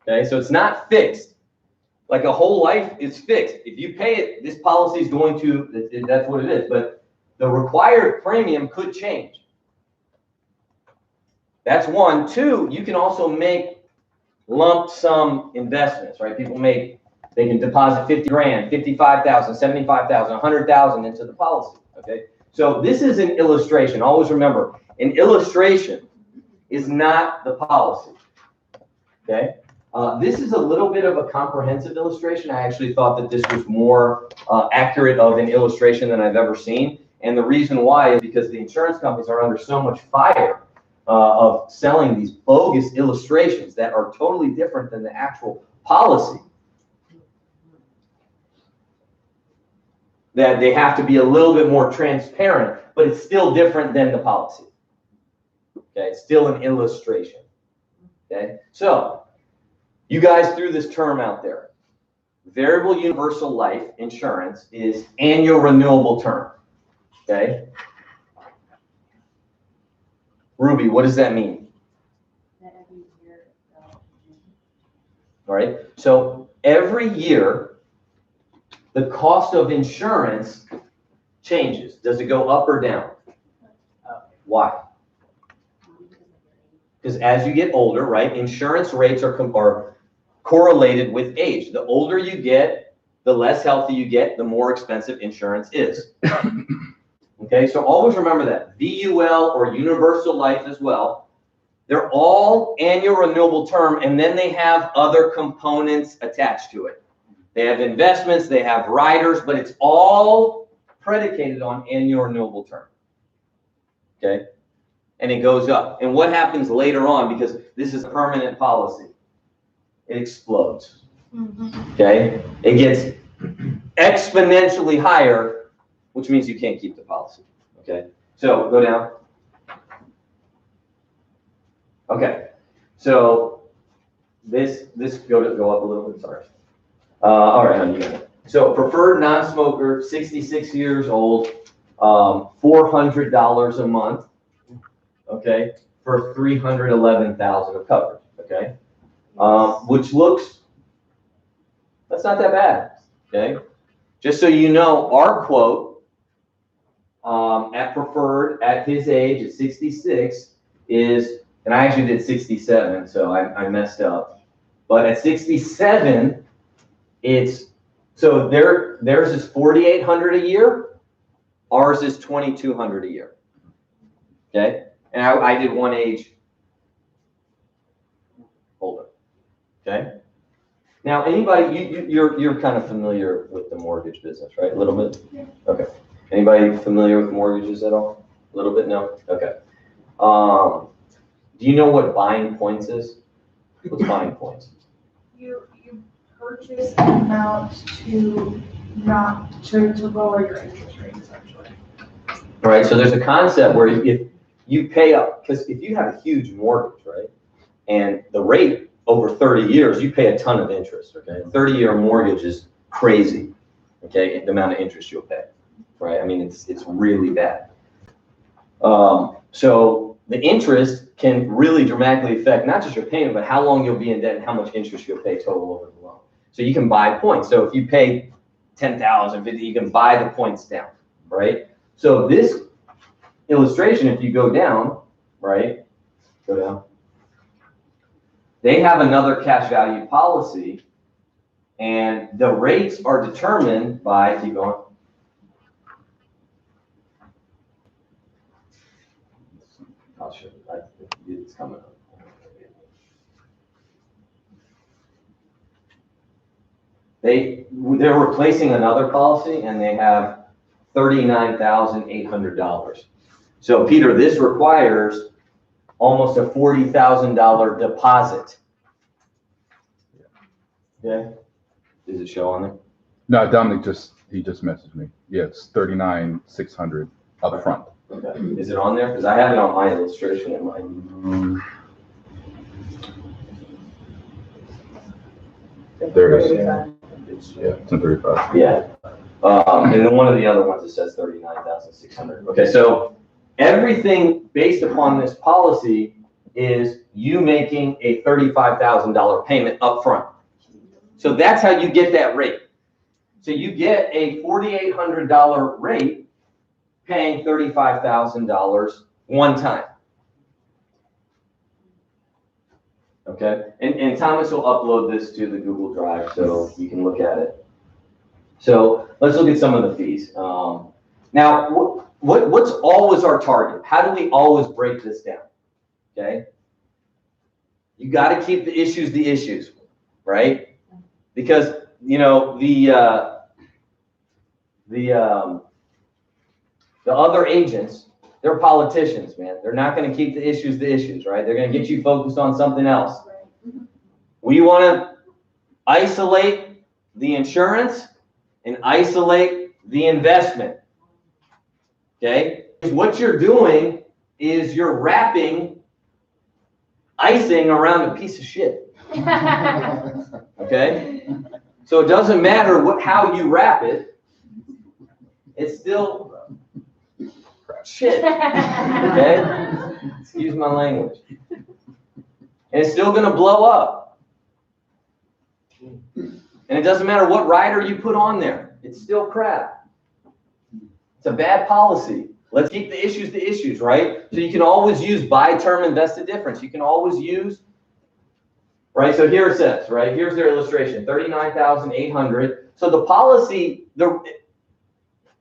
Okay, so it's not fixed. Like a whole life is fixed. If you pay it, this policy is going to, that's what it is. But the required premium could change. That's one. Two, you can also make lump sum investments, right? People make, they can deposit 50 grand, 55,000, 75,000, 100,000 into the policy, okay? So this is an illustration. Always remember, an illustration is not the policy, okay? This is a little bit of a comprehensive illustration. I actually thought that this was more accurate of an illustration than I've ever seen. And the reason why is because the insurance companies are under so much fire of selling these bogus illustrations that are totally different than the actual policy, that they have to be a little bit more transparent, but it's still different than the policy. Okay, it's still an illustration. Okay, so you guys threw this term out there. Variable universal life insurance is annual renewable term. Okay. Ruby, what does that mean? All right. So every year, the cost of insurance changes. Does it go up or down? Why? Because as you get older, right, insurance rates are correlated with age. The older you get, the less healthy you get, the more expensive insurance is. Okay, so always remember that. VUL or universal life as well, they're all annual renewable term, and then they have other components attached to it. They have investments, they have riders, but it's all predicated on annual renewable term. Okay, and it goes up. And what happens later on, because this is a permanent policy, it explodes. Okay, it gets exponentially higher, which means you can't keep the policy, okay? So go down. Okay, so this go up a little bit, sorry. All right, honey, you got it. So preferred non-smoker, 66 years old, $400 a month, okay, for $311,000 of coverage, okay? Which looks, that's not that bad, okay? Just so you know, our quote, at preferred at his age at 66 is, and I actually did 67, so I messed up. But at 67, it's, so theirs is $4,800 a year, ours is $2,200 a year. Okay, and I did one age older. Okay. Now, anybody, you're kind of familiar with the mortgage business, right? A little bit. Okay. Anybody familiar with mortgages at all? A little bit, no? Okay. Do you know what buying points is? What's buying points? You purchase an amount to lower your interest rate essentially. All right, so there's a concept where if you pay up, because if you have a huge mortgage, right, and the rate over 30 years, you pay a ton of interest, okay? 30-year mortgage is crazy, okay, the amount of interest you'll pay. Right? I mean, it's really bad. So the interest can really dramatically affect not just your payment, but how long you'll be in debt and how much interest you'll pay total over the loan. So you can buy points. So if you pay 10,000, 50, you can buy the points down, right? So this illustration, if you go down, right, go down, they have another cash value policy, and the rates are determined by, keep going, I'll show you. It's coming up. They're replacing another policy, and they have $39,800. So, Peter, this requires almost a $40,000 deposit. Yeah. Does it show on there? No, Dominic he just messaged me. Yeah, it's $39,600 up front. Okay, is it on there? Because I have it on my illustration in mine. There it is. Yeah, it's in 35. Yeah. And then one of the other ones, it says 39,600. Okay, so everything based upon this policy is you making a $35,000 payment up front. So that's how you get that rate. So you get a $4,800 rate paying $35,000 one time. Okay, and Thomas will upload this to the Google Drive so you can look at it. So let's look at some of the fees. Now, what's always our target? How do we always break this down? Okay, you got to keep the issues, right? Because you know the other agents, they're politicians, man. They're not going to keep the issues, right? They're going to get you focused on something else. We want to isolate the insurance and isolate the investment. Okay? What you're doing is you're wrapping icing around a piece of shit. Okay? So it doesn't matter how you wrap it. It's still shit. Okay? Excuse my language. And it's still going to blow up. And it doesn't matter what rider you put on there. It's still crap. It's a bad policy. Let's keep the issues, right? So you can always use by term invested difference. You can always use, right? So here it says, right? Here's their illustration, 39,800. So the policy,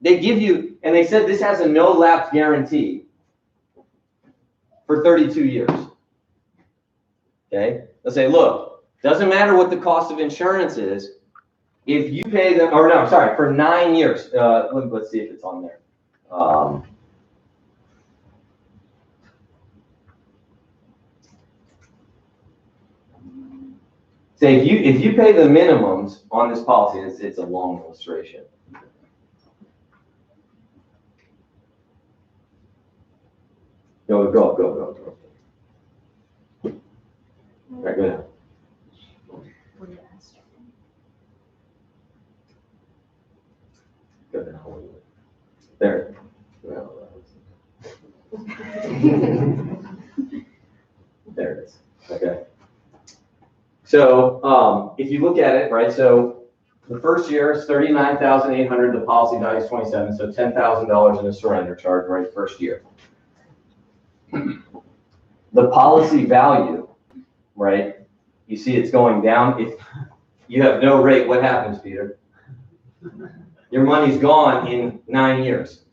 they give you, and they said this has a no lapse guarantee for 32 years. Okay? They'll say, look, doesn't matter what the cost of insurance is, if you pay them, or no, sorry, for 9 years. Let's see if it's on there. Say if you pay the minimums on this policy, it's a long illustration. Go. All right, go ahead. Go down. There. There it is. Okay. So if you look at it, right, so the first year is 39,800, the policy value is 27, so $10,000 in a surrender charge, right, first year. The policy value, right, you see it's going down. If you have no rate, what happens, Peter? Your money's gone in 9 years.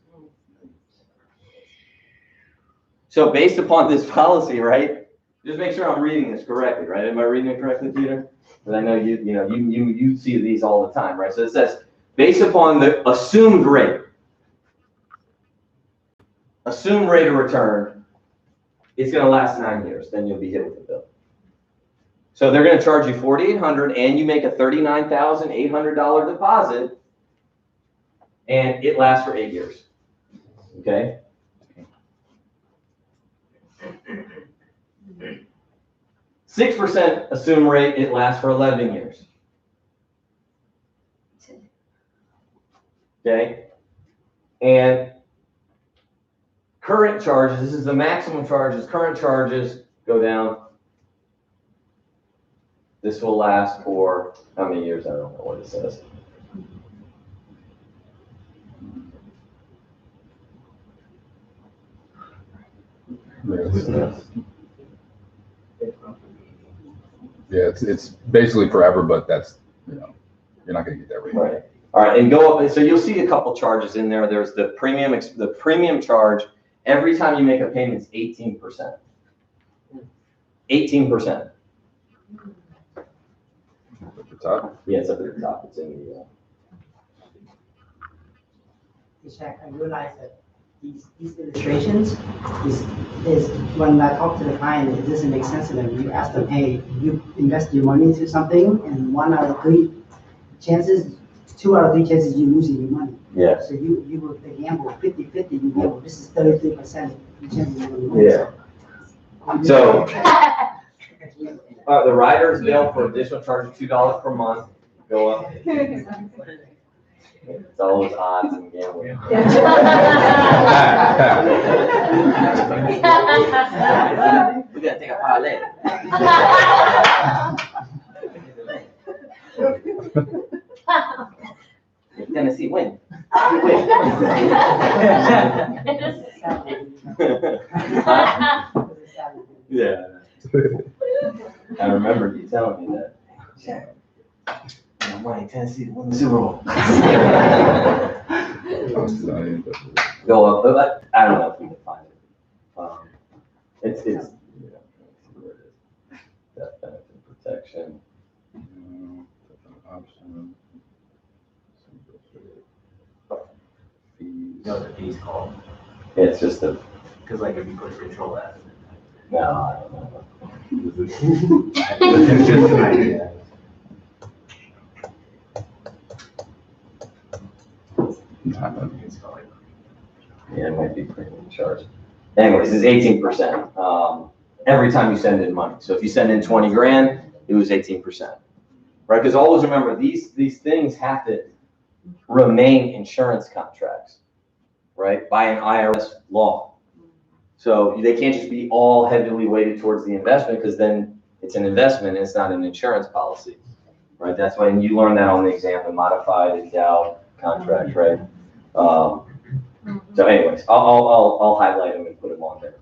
So based upon this policy, right, just make sure I'm reading this correctly, right? Am I reading it correctly, Peter? Because I know you see these all the time, right? So it says, based upon the assumed rate of return, it's going to last 9 years. Then you'll be hit with a bill. So they're going to charge you $4,800, and you make a $39,800 deposit, and it lasts for 8 years. Okay. 6% assume rate, it lasts for 11 years. Okay? And current charges, this is the maximum charges, current charges go down. This will last for how many years? I don't know what it says. Yeah, it's basically forever, but that's, you're not going to get that rate. Right. All right, and go up. So you'll see a couple charges in there. There's the premium charge. Every time you make a payment, it's 18%. 18%. At the top? Yeah, it's up at the top. It's in the. Jack, I realize that these illustrations is when I talk to the client, it doesn't make sense to them. You ask them, hey, you invest your money into something, and 1 out of 3 chances 2 out of 3 cases you're losing your money. Yes. So you would gamble 50-50, you gamble, this is 33%. You can't be able Yeah. So, the rider's bill for additional charge of $2 per month go up. It's all those odds and gambling. We gotta take a parlay. If Tennessee win. You win. Yeah. I remember you telling me that. Yeah. Money, Tennessee to win the Super Bowl. Go up, but I don't know if we can find it. It's, yeah, let's see where it is. Death benefit protection. You know what the fee's called? It's just a, Because like if you push control F. no, I don't know. It's just an idea. It's called like. Yeah, it might be premium charge. Anyways, it's 18%, every time you send in money. So if you send in 20 grand, it was 18%. Right, because always remember, these things have to remain insurance contracts, right, by an IRS law. So they can't just be all heavily weighted towards the investment, because then it's an investment and it's not an insurance policy, right? That's when you learn that on the exam, the modified endowed contract, right? So anyways, I'll highlight them and put them on there.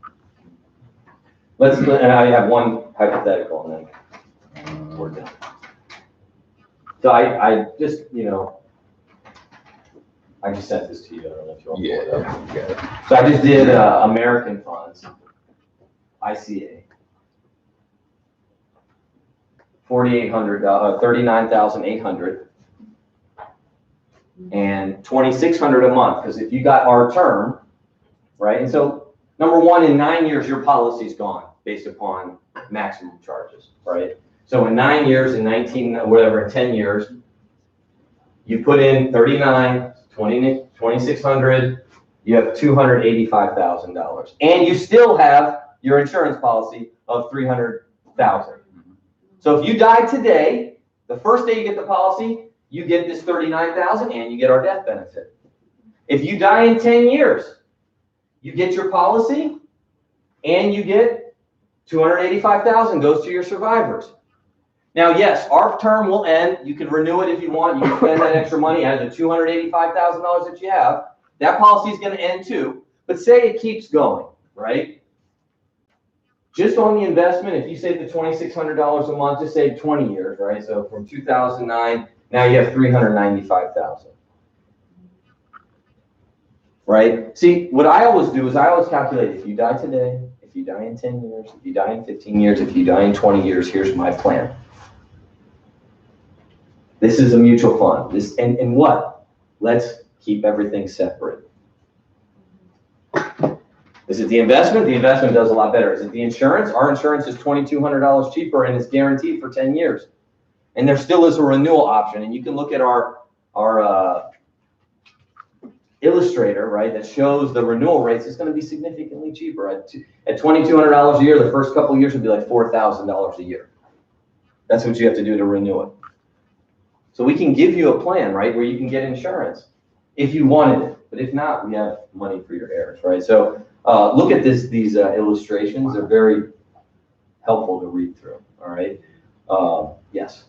And I have one hypothetical and then we're done. So I just, I just sent this to you. I don't know if you want to pull it up. So I just did American Funds, ICA. $4,800, $39,800, and $2,600 a month. Because if you got our term, right? And so, number one, in 9 years, your policy's gone based upon maximum charges, right? So in 9 years, in 10 years, you put in 39, 20, 2,600, you have $285,000, and you still have your insurance policy of $300,000. So if you die today, the first day you get the policy, you get this $39,000 and you get our death benefit. If you die in 10 years, you get your policy and you get $285,000 goes to your survivors. Now, yes, our term will end. You can renew it if you want. You can spend that extra money out of the $285,000 that you have. That policy is going to end too. But say it keeps going, right? Just on the investment, if you save the $2,600 a month, just save 20 years, right? So from 2009, now you have $395,000. Right? See, what I always do is I always calculate if you die today, if you die in 10 years, if you die in 15 years, if you die in 20 years, here's my plan. This is a mutual fund. And what? Let's keep everything separate. Is it the investment? The investment does a lot better. Is it the insurance? Our insurance is $2,200 cheaper and it's guaranteed for 10 years. And there still is a renewal option. And you can look at our illustrator, right, that shows the renewal rates. It's going to be significantly cheaper. At $2,200 a year, the first couple of years would be like $4,000 a year. That's what you have to do to renew it. So we can give you a plan, right, where you can get insurance if you wanted it. But if not, we have money for your heirs, right? So look at these illustrations. They're very helpful to read through, all right? Yes.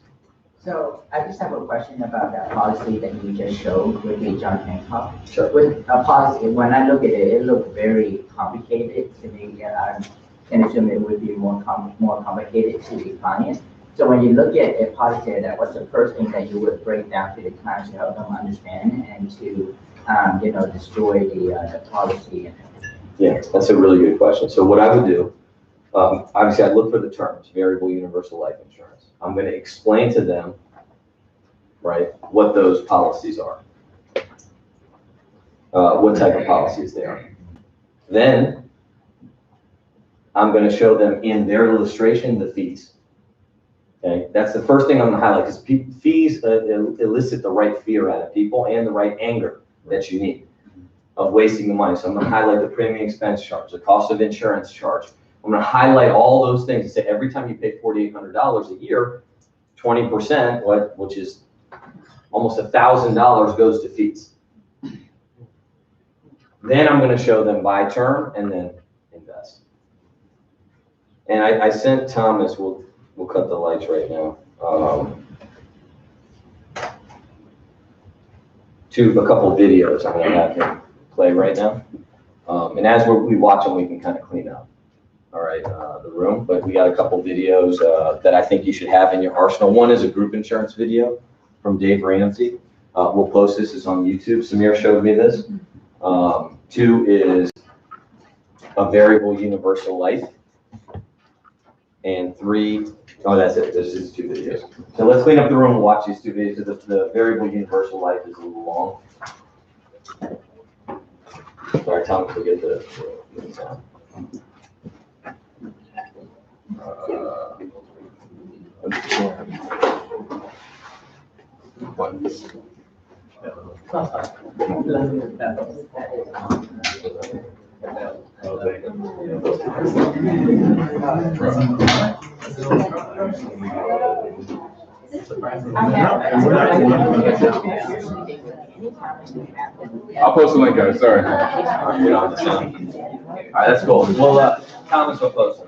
So I just have a question about that policy that you just showed with the John Hancock. Sure. With a policy, when I look at it, it looked very complicated to me. I can assume it would be more complicated to the client. So when you look at a policy like that, what's the first thing that you would break down to the client to help them understand and to, destroy the policy? Yeah, that's a really good question. So what I would do, obviously I'd look for the terms, variable universal life insurance. I'm going to explain to them, right, what those policies are, what type of policies they are. Then I'm going to show them in their illustration the fees. Okay, that's the first thing I'm gonna highlight, because fees elicit the right fear out of people and the right anger that you need of wasting the money. So I'm gonna highlight the premium expense charge, the cost of insurance charge. I'm gonna highlight all those things and say every time you pay $4,800 a year, 20%, which is almost $1,000 goes to fees. Then I'm gonna show them buy term and then invest. And I sent Thomas, we'll cut the lights right now, to a couple videos I'm gonna have him play right now. And as we watch them, we can kind of clean up, all right, the room. But we got a couple videos that I think you should have in your arsenal. One is a group insurance video from Dave Ramsey. We'll post this, it's on YouTube. Samir showed me this. 2 is a variable universal life. And 3, oh, that's it. This is 2 videos. So let's clean up the room and watch these 2 videos. The variable universal life is a little long. Sorry, Tom, to get the sound. I'll post the link, guys, sorry. All right, that's cool. Well, Thomas will post it.